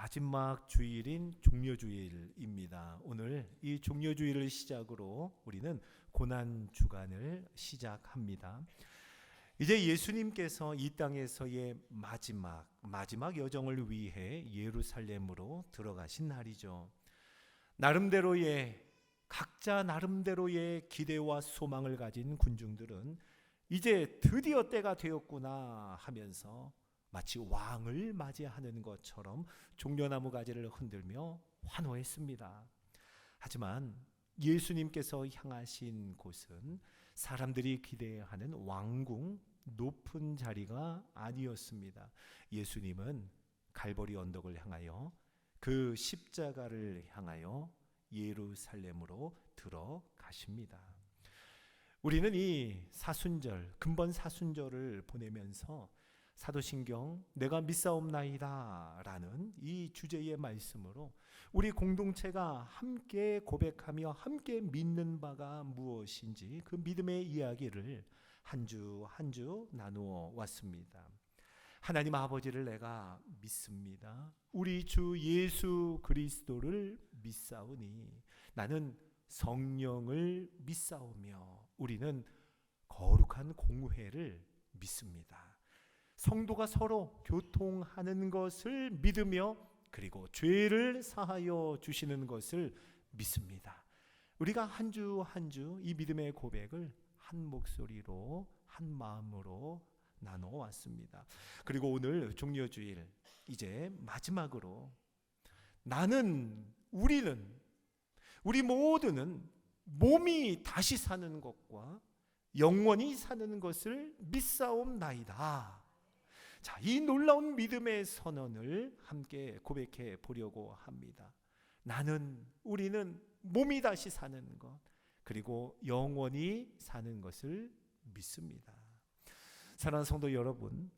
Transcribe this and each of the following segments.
마지막 주일인 종려주일입니다. 오늘 이 종려주일을 시작으로 우리는 고난주간을 시작합니다. 이제 예수님께서 이 땅에서의 마지막 여정을 위해 예루살렘으로 들어가신 날이죠. 각자 나름대로의 기대와 소망을 가진 군중들은 이제 드디어 때가 되었구나 하면서 마치 왕을 맞이하는 것처럼 종려나무 가지를 흔들며 환호했습니다. 하지만 예수님께서 향하신 곳은 사람들이 기대하는 왕궁 높은 자리가 아니었습니다. 예수님은 갈보리 언덕을 향하여 그 십자가를 향하여 예루살렘으로 들어가십니다. 우리는 이 근본 사순절을 보내면서 사도신경 내가 믿사옵나이다 라는 이 주제의 말씀으로 우리 공동체가 함께 고백하며 함께 믿는 바가 무엇인지 그 믿음의 이야기를 한 주 한 주 나누어 왔습니다. 하나님 아버지를 내가 믿습니다. 우리 주 예수 그리스도를 믿사오니 나는 성령을 믿사오며 우리는 거룩한 공회를 믿습니다. 성도가 서로 교통하는 것을 믿으며 그리고 죄를 사하여 주시는 것을 믿습니다. 우리가 한 주 한 주 이 믿음의 고백을 한 목소리로 한 마음으로 나눠 왔습니다. 그리고 오늘 종려주일 이제 마지막으로 우리 모두는 몸이 다시 사는 것과 영원히 사는 것을 믿사옵나이다. 자, 이 놀라운 믿음의 선언을 함께 고백해 보려고 합니다. 우리는 몸이 다시 사는 것, 그리고 영원히 사는 것을 믿습니다. 사랑하는 성도 여러분,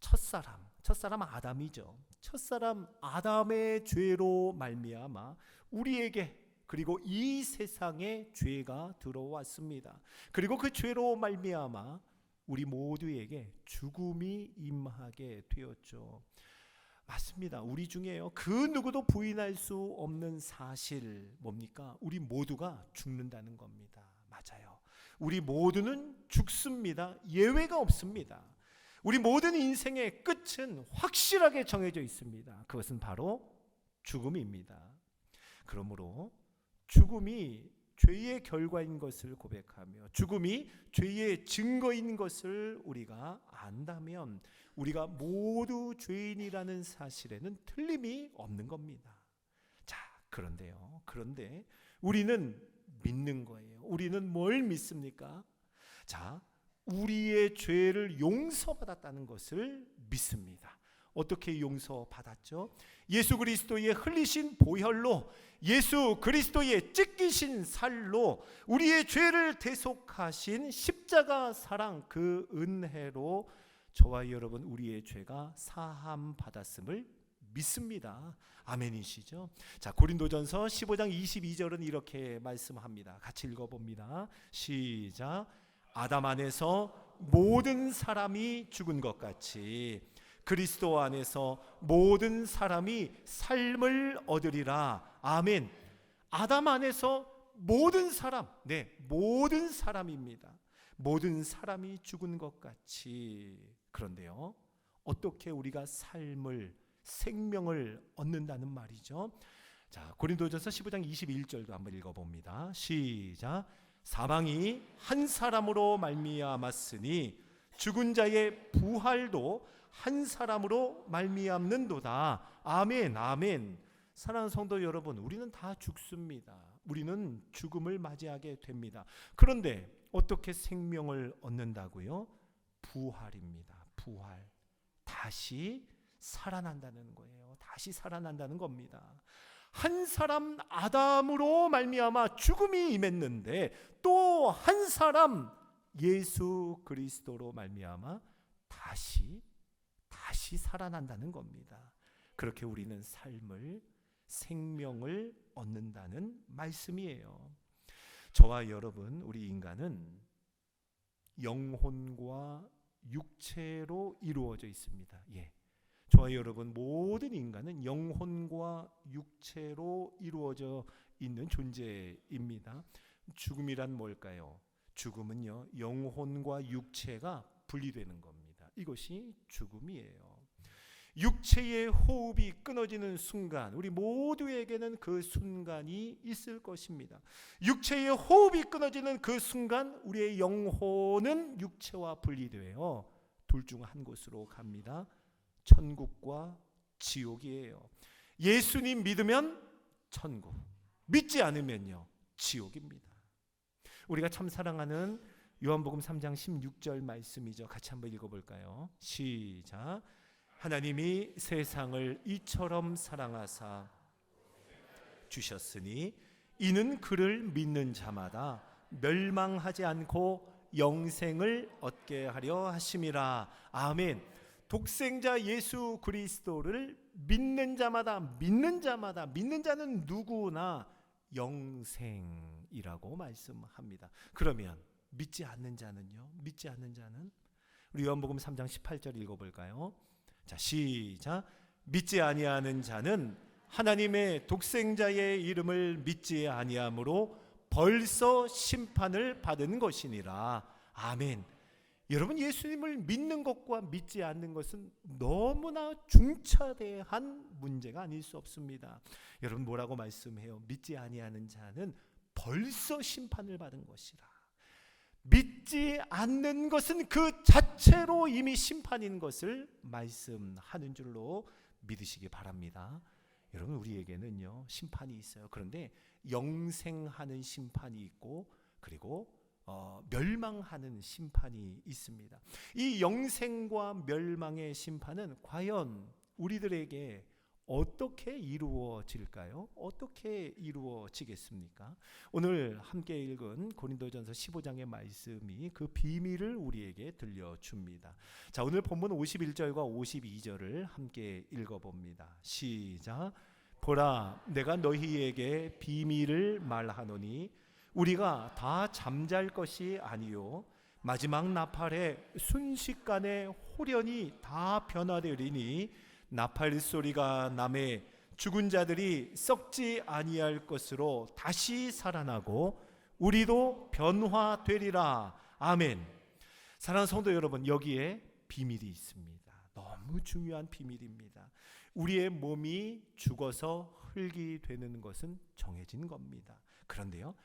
첫사람 아담이죠. 첫사람 아담의 죄로 말미암아 우리에게 그리고 이 세상에 죄가 들어왔습니다. 그리고 그 죄로 말미암아 우리 모두에게 죽음이 임하게 되었죠. 맞습니다. 우리 중에요, 그 누구도 부인할 수 없는 사실 뭡니까? 우리 모두가 죽는다는 겁니다. 맞아요. 우리 모두는 죽습니다. 예외가 없습니다. 우리 모든 인생의 끝은 확실하게 정해져 있습니다. 그것은 바로 죽음입니다. 그러므로 죽음이 죄의 결과인 것을 고백하며 죽음이 죄의 증거인 것을 우리가 안다면 우리가 모두 죄인이라는 사실에는 틀림이 없는 겁니다. 자, 그런데 우리는 믿는 거예요. 우리는 뭘 믿습니까? 자, 우리의 죄를 용서받았다는 것을 믿습니다. 어떻게 용서받았죠? 예수 그리스도의 흘리신 보혈로, 예수 그리스도의 찢기신 살로 우리의 죄를 대속하신 십자가 사랑, 그 은혜로 저와 여러분 우리의 죄가 사함 받았음을 믿습니다. 아멘이시죠? 자, 고린도전서 15장 22절은 이렇게 말씀합니다. 같이 읽어봅니다. 시작. 아담 안에서 모든 사람이 죽은 것 같이 그리스도 안에서 모든 사람이 삶을 얻으리라. 아멘. 아담 안에서 모든 사람입니다. 모든 사람이 죽은 것 같이. 그런데요, 어떻게 우리가 생명을 얻는다는 말이죠? 자, 고린도전서 15장 21절도 한번 읽어봅니다. 시작. 사망이 한 사람으로 말미암았으니 죽은 자의 부활도 한 사람으로 말미암는도다. 아멘, 아멘. 사랑하는 성도 여러분, 우리는 다 죽습니다. 우리는 죽음을 맞이하게 됩니다. 그런데 어떻게 생명을 얻는다고요? 부활입니다. 부활. 다시 살아난다는 거예요. 다시 살아난다는 겁니다. 한 사람 아담으로 말미암아 죽음이 임했는데 또 한 사람 예수 그리스도로 말미암아 다시 살아난다는 겁니다. 그렇게 우리는 생명을 얻는다는 말씀이에요. 저와 여러분, 우리 인간은 영혼과 육체로 이루어져 있습니다. 예. 저와 여러분 모든 인간은 영혼과 육체로 이루어져 있는 존재입니다. 죽음이란 뭘까요? 죽음은요, 영혼과 육체가 분리되는 겁니다. 이것이 죽음이에요. 육체의 호흡이 끊어지는 순간, 우리 모두에게는 그 순간이 있을 것입니다. 육체의 호흡이 끊어지는 그 순간 우리의 영혼은 육체와 분리되어 둘 중 한 곳으로 갑니다. 천국과 지옥이에요. 예수님 믿으면 천국, 믿지 않으면요, 지옥입니다. 우리가 참 사랑하는 요한복음 3장 16절 말씀이죠. 같이 한번 읽어볼까요? 시작. 하나님이 세상을 이처럼 사랑하사 주셨으니 이는 그를 믿는 자마다 멸망하지 않고 영생을 얻게 하려 하심이라. 아멘. 독생자 예수 그리스도를 믿는 자마다, 믿는 자는 누구나 영생이라고 말씀합니다. 그러면 믿지 않는 자는요? 믿지 않는 자는 우리 요한복음 3장 18절 읽어볼까요? 자, 시작. 믿지 아니하는 자는 하나님의 독생자의 이름을 믿지 아니하므로 벌써 심판을 받은 것이니라. 아멘. 여러분, 예수님을 믿는 것과 믿지 않는 것은 너무나 중차대한 문제가 아닐 수 없습니다. 여러분, 뭐라고 말씀해요? 믿지 아니하는 자는 벌써 심판을 받은 것이라. 믿지 않는 것은 그 자체로 이미 심판인 것을 말씀하는 줄로 믿으시기 바랍니다. 여러분, 우리에게는요, 심판이 있어요. 그런데 영생하는 심판이 있고, 그리고 멸망하는 심판이 있습니다. 이 영생과 멸망의 심판은 과연 우리들에게 어떻게 이루어질까요? 어떻게 이루어지겠습니까? 오늘 함께 읽은 고린도전서 15장의 말씀이 그 비밀을 우리에게 들려줍니다. 자, 오늘 본문 51절과 52절을 함께 읽어봅니다. 시작. 보라, 내가 너희에게 비밀을 말하노니 우리가 다 잠잘 것이 아니요 마지막 나팔에 순식간에 홀연히 다 변화되리니 나팔 소리가 나매 죽은 자들이 썩지 아니할 것으로 다시 살아나고 우리도 변화되리라. 아멘. 사랑하는 성도 여러분, 여기에 비밀이 있습니다. 너무 중요한 비밀입니다. 우리의 몸이 죽어서 흙이 되는 것은 정해진 겁니다. 그런데요,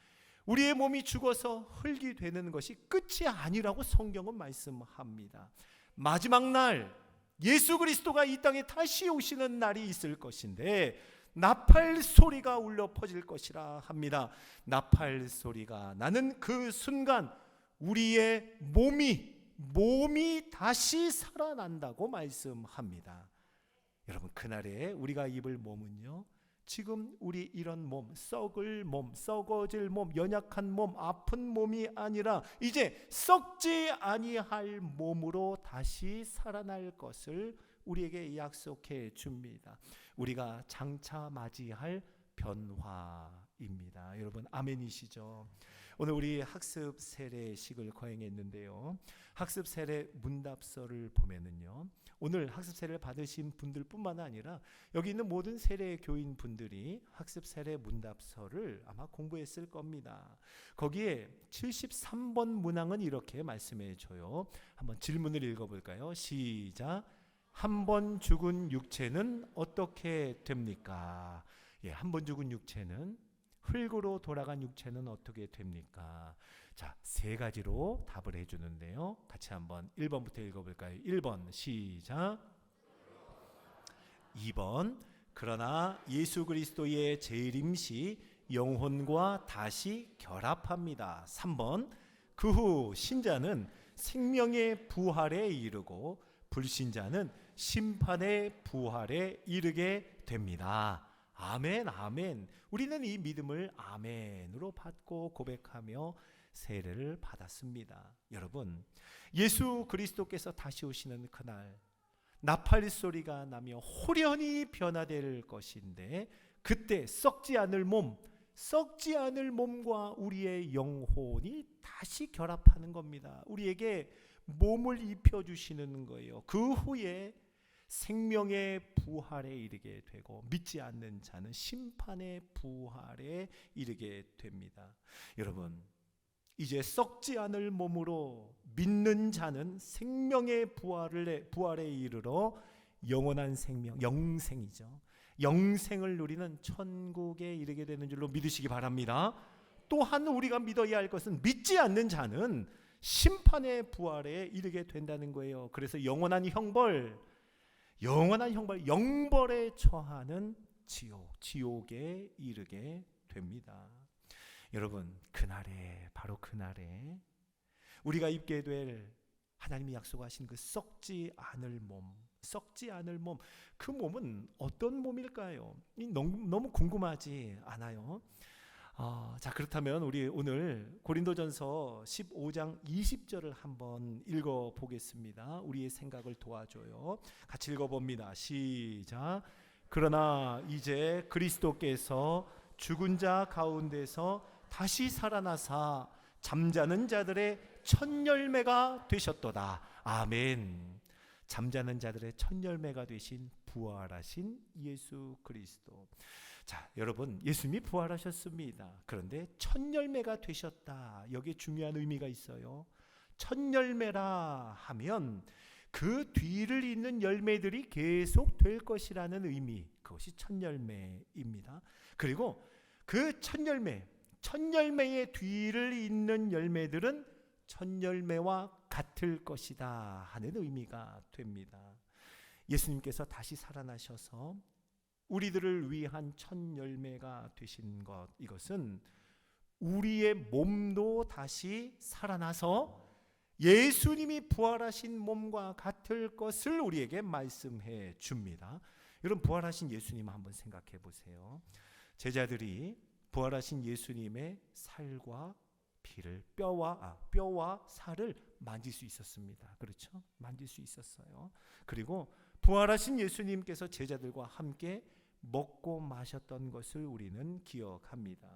우리의 몸이 죽어서 흙이 되는 것이 끝이 아니라고 성경은 말씀합니다. 마지막 날 예수 그리스도가 이 땅에 다시 오시는 날이 있을 것인데 나팔 소리가 울려 퍼질 것이라 합니다. 나팔 소리가 나는 그 순간 우리의 몸이 다시 살아난다고 말씀합니다. 여러분, 그날에 우리가 입을 몸은요, 지금 우리 이런 몸, 썩을 몸, 썩어질 몸, 연약한 몸, 아픈 몸이 아니라 이제 썩지 아니할 몸으로 다시 살아날 것을 우리에게 약속해 줍니다. 우리가 장차 맞이할 변화입니다. 여러분, 아멘이시죠? 오늘 우리 학습 세례식을 거행했는데요, 학습 세례 문답서를 보면은요, 오늘 학습 세례를 받으신 분들뿐만 아니라 여기 있는 모든 세례 교인 분들이 학습 세례 문답서를 아마 공부했을 겁니다. 거기에 73번 문항은 이렇게 말씀해 줘요. 한번 질문을 읽어볼까요? 시작. 한 번 죽은 육체는 어떻게 됩니까? 예, 한 번 죽은 육체는, 흙으로 돌아간 육체는 어떻게 됩니까? 자, 세 가지로 답을 해주는데요, 같이 한번 1번부터 읽어볼까요? 1번 시작. 2번, 그러나 예수 그리스도의 재림시 영혼과 다시 결합합니다. 3번, 그 후 신자는 생명의 부활에 이르고 불신자는 심판의 부활에 이르게 됩니다. 아멘, 아멘. 우리는 이 믿음을 아멘으로 받고 고백하며 세례를 받았습니다. 여러분, 예수 그리스도께서 다시 오시는 그날 나팔 소리가 나며 홀연히 변화될 것인데, 그때 썩지 않을 몸과 우리의 영혼이 다시 결합하는 겁니다. 우리에게 몸을 입혀주시는 거예요. 그 후에 생명의 부활에 이르게 되고 믿지 않는 자는 심판의 부활에 이르게 됩니다. 여러분, 이제 썩지 않을 몸으로 믿는 자는 생명의 부활에 이르러 영원한 생명, 영생이죠. 영생을 누리는 천국에 이르게 되는 줄로 믿으시기 바랍니다. 또한 우리가 믿어야 할 것은 믿지 않는 자는 심판의 부활에 이르게 된다는 거예요. 그래서 영원한 형벌, 영벌에 처하는 지옥에 이르게 됩니다. 여러분, 그날에, 바로 그날에 우리가 입게 될 하나님이 약속하신 그 썩지 않을 몸, 그 몸은 어떤 몸일까요? 너무 궁금하지 않아요? 자, 그렇다면 우리 오늘 고린도전서 15장 20절을 한번 읽어보겠습니다. 우리의 생각을 도와줘요. 같이 읽어봅니다. 시작. 그러나 이제 그리스도께서 죽은 자 가운데서 다시 살아나사 잠자는 자들의 첫 열매가 되셨도다. 아멘. 잠자는 자들의 첫 열매가 되신 부활하신 예수 그리스도. 자, 여러분, 예수님이 부활하셨습니다. 그런데 첫 열매가 되셨다. 여기에 중요한 의미가 있어요. 첫 열매라 하면 그 뒤를 잇는 열매들이 계속 될 것이라는 의미, 그것이 첫 열매입니다. 그리고 그 첫 열매의 뒤를 잇는 열매들은 첫 열매와 같을 것이다 하는 의미가 됩니다. 예수님께서 다시 살아나셔서 우리들을 위한 첫 열매가 되신 것, 이것은 우리의 몸도 다시 살아나서 예수님이 부활하신 몸과 같을 것을 우리에게 말씀해 줍니다. 여러분, 부활하신 예수님 한번 생각해 보세요. 제자들이 부활하신 예수님의 살과 피를, 뼈와 살을 만질 수 있었습니다. 그렇죠? 만질 수 있었어요. 그리고 부활하신 예수님께서 제자들과 함께 먹고 마셨던 것을 우리는 기억합니다.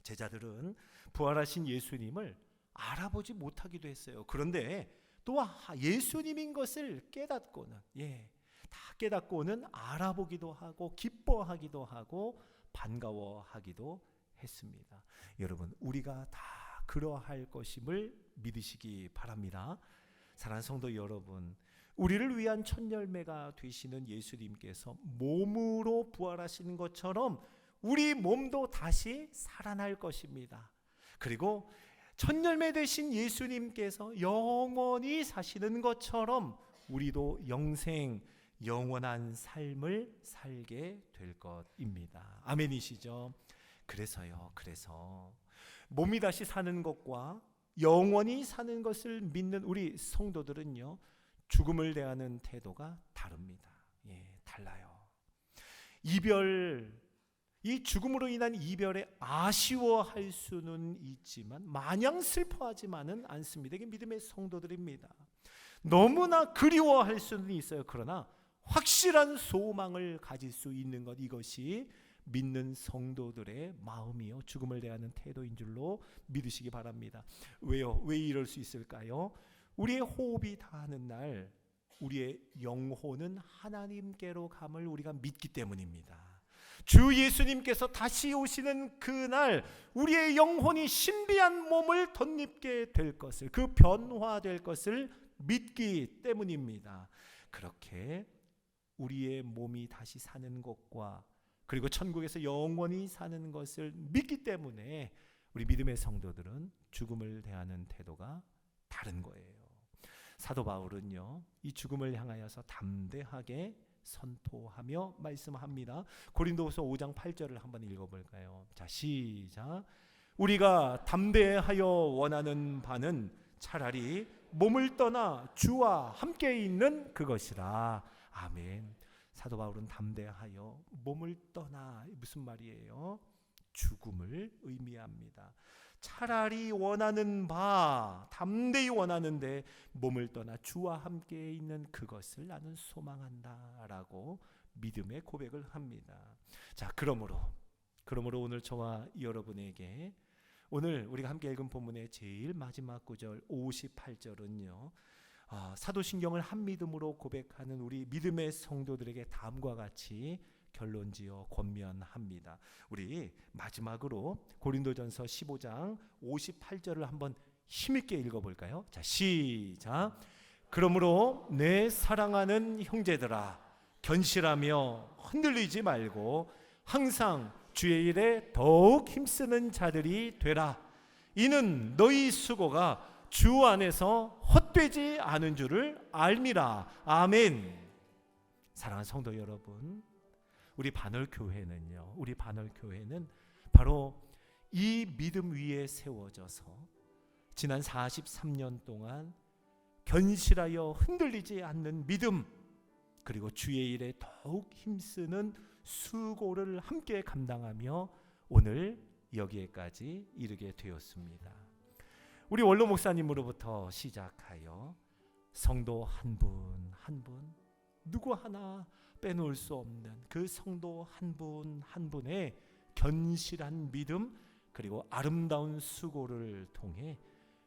제자들은 부활하신 예수님을 알아보지 못하기도 했어요. 그런데 또 예수님인 것을 깨닫고는, 다 깨닫고는 알아보기도 하고 기뻐하기도 하고 반가워하기도 했습니다. 여러분, 우리가 다 그러할 것임을 믿으시기 바랍니다. 사랑하는 성도 여러분, 우리를 위한 첫 열매가 되시는 예수님께서 몸으로 부활하시는 것처럼 우리 몸도 다시 살아날 것입니다. 그리고 첫 열매 되신 예수님께서 영원히 사시는 것처럼 우리도 영원한 삶을 살게 될 것입니다. 아멘이시죠? 그래서 몸이 다시 사는 것과 영원히 사는 것을 믿는 우리 성도들은요, 죽음을 대하는 태도가 다릅니다. 달라요. 이 죽음으로 인한 이별에 아쉬워할 수는 있지만 마냥 슬퍼하지만은 않습니다. 이게 믿음의 성도들입니다. 너무나 그리워할 수는 있어요. 그러나 확실한 소망을 가질 수 있는 것, 이것이 믿는 성도들의 마음이요, 죽음을 대하는 태도인 줄로 믿으시기 바랍니다. 왜요? 왜 이럴 수 있을까요? 우리의 호흡이 다하는 날 우리의 영혼은 하나님께로 감을 우리가 믿기 때문입니다. 주 예수님께서 다시 오시는 그날 우리의 영혼이 신비한 몸을 덧입게 될 것을, 그 변화될 것을 믿기 때문입니다. 그렇게 우리의 몸이 다시 사는 것과 그리고 천국에서 영원히 사는 것을 믿기 때문에 우리 믿음의 성도들은 죽음을 대하는 태도가 다른 거예요. 사도 바울은요, 이 죽음을 향하여서 담대하게 선포하며 말씀합니다. 고린도후서 5장 8절을 한번 읽어볼까요? 자, 시작. 우리가 담대하여 원하는 바는 차라리 몸을 떠나 주와 함께 있는 그것이라. 아멘. 사도 바울은 담대하여 몸을 떠나, 무슨 말이에요? 죽음을 의미합니다. 차라리 원하는 바, 담대히 원하는데 몸을 떠나 주와 함께 있는 그것을 나는 소망한다 라고 믿음의 고백을 합니다. 자, 그러므로 오늘 저와 여러분에게 오늘 우리가 함께 읽은 본문의 제일 마지막 구절 58절은요, 사도신경을 한 믿음으로 고백하는 우리 믿음의 성도들에게 다음과 같이 결론지어 권면합니다. 우리 마지막으로 고린도전서 15장 58절을 한번 힘있게 읽어볼까요? 자, 시작. 그러므로 내 사랑하는 형제들아, 견실하며 흔들리지 말고 항상 주의 일에 더욱 힘쓰는 자들이 되라. 이는 너희 수고가 주 안에서 헛되지 않은 줄을 알미라. 아멘. 사랑하는 성도 여러분, 우리 반월교회는요, 우리 반월교회는 바로 이 믿음 위에 세워져서 지난 43년 동안 견실하여 흔들리지 않는 믿음, 그리고 주의 일에 더욱 힘쓰는 수고를 함께 감당하며 오늘 여기에까지 이르게 되었습니다. 우리 원로 목사님으로부터 시작하여 성도 한 분 한 분, 누구 하나 빼놓을 수 없는 그 성도 한 분 한 분의 견실한 믿음, 그리고 아름다운 수고를 통해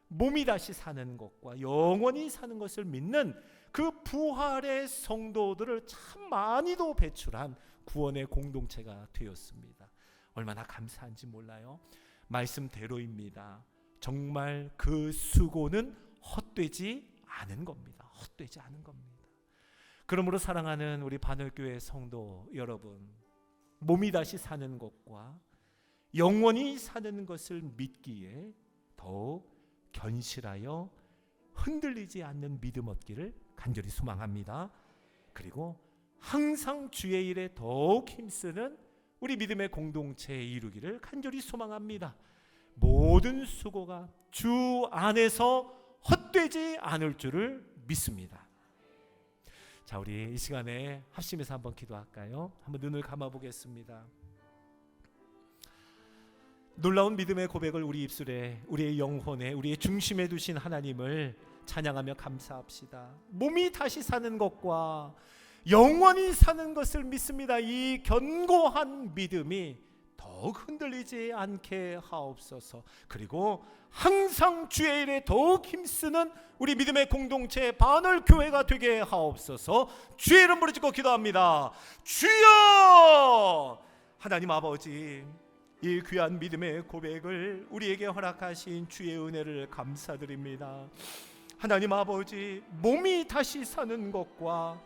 몸이 다시 사는 것과 영원히 사는 것을 믿는 그 부활의 성도들을 참 많이도 배출한 구원의 공동체가 되었습니다. 얼마나 감사한지 몰라요. 말씀대로입니다. 정말 그 수고는 헛되지 않은 겁니다. 헛되지 않은 겁니다. 그러므로 사랑하는 우리 반월교회 성도 여러분, 몸이 다시 사는 것과 영원히 사는 것을 믿기에 더욱 견실하여 흔들리지 않는 믿음 얻기를 간절히 소망합니다. 그리고 항상 주의 일에 더욱 힘쓰는 우리 믿음의 공동체에 이루기를 간절히 소망합니다. 모든 수고가 주 안에서 헛되지 않을 줄을 믿습니다. 자, 우리 이 시간에 합심해서 한번 기도할까요? 한번 눈을 감아 보겠습니다. 놀라운 믿음의 고백을 우리 입술에, 우리의 영혼에, 우리의 중심에 두신 하나님을 찬양하며 감사합시다. 몸이 다시 사는 것과 영원히 사는 것을 믿습니다. 이 견고한 믿음이 더욱 흔들리지 않게 하옵소서. 그리고 항상 주의 일에 더욱 힘쓰는 우리 믿음의 공동체 반월교회가 되게 하옵소서. 주의 이름 부르짖고 기도합니다. 주여! 하나님 아버지, 이 귀한 믿음의 고백을 우리에게 허락하신 주의 은혜를 감사드립니다. 하나님 아버지, 몸이 다시 사는 것과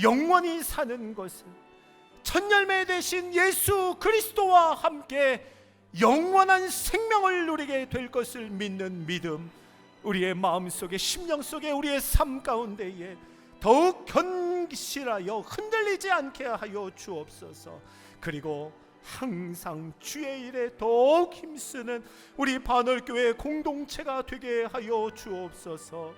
영원히 사는 것을 첫 열매 되신 예수 그리스도와 함께 영원한 생명을 누리게 될 것을 믿는 믿음, 우리의 마음속에, 심령 속에, 우리의 삶 가운데에 더욱 견실하여 흔들리지 않게 하여 주옵소서. 그리고 항상 주의 일에 더욱 힘쓰는 우리 반월교회 공동체가 되게 하여 주옵소서.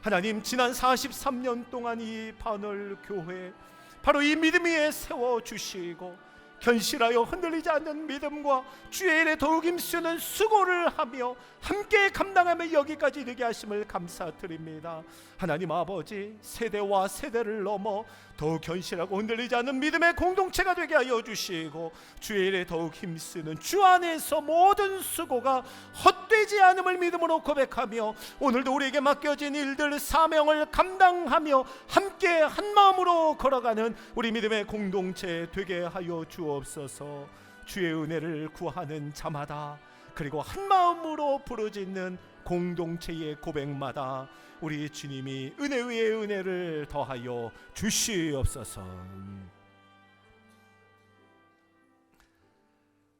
하나님, 지난 43년 동안 이 반월교회 바로 이 믿음 위에 세워주시고 견실하여 흔들리지 않는 믿음과 주의 일에 더욱 힘쓰는 수고를 하며 함께 감당하며 여기까지 이르게 하심을 감사드립니다. 하나님 아버지, 세대와 세대를 넘어 더욱 견실하고 흔들리지 않는 믿음의 공동체가 되게 하여 주시고 주의 일에 더욱 힘쓰는 주 안에서 모든 수고가 헛되지 않음을 믿음으로 고백하며 오늘도 우리에게 맡겨진 일들, 사명을 감당하며 함께 한 마음으로 걸어가는 우리 믿음의 공동체 되게 하여 주옵소서. 주의 은혜를 구하는 자마다, 그리고 한 마음으로 부르짖는 공동체의 고백마다 우리 주님이 은혜 위에 은혜를 더하여 주시옵소서.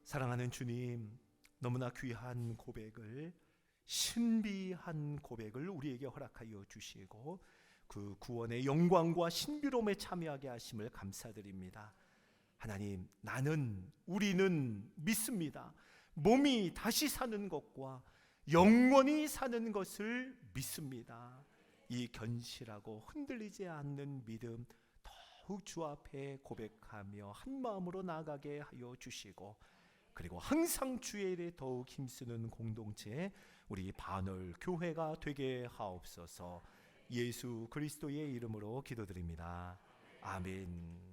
사랑하는 주님, 너무나 귀한 고백을, 신비한 고백을 우리에게 허락하여 주시고 그 구원의 영광과 신비로움에 참여하게 하심을 감사드립니다. 하나님, 우리는 믿습니다. 몸이 다시 사는 것과 영원히 사는 것을 믿습니다. 이 견실하고 흔들리지 않는 믿음 더욱 주 앞에 고백하며 한 마음으로 나아가게 하여 주시고, 그리고 항상 주의 일에 더욱 힘쓰는 공동체 우리 반월교회가 되게 하옵소서. 예수 그리스도의 이름으로 기도드립니다. 아멘.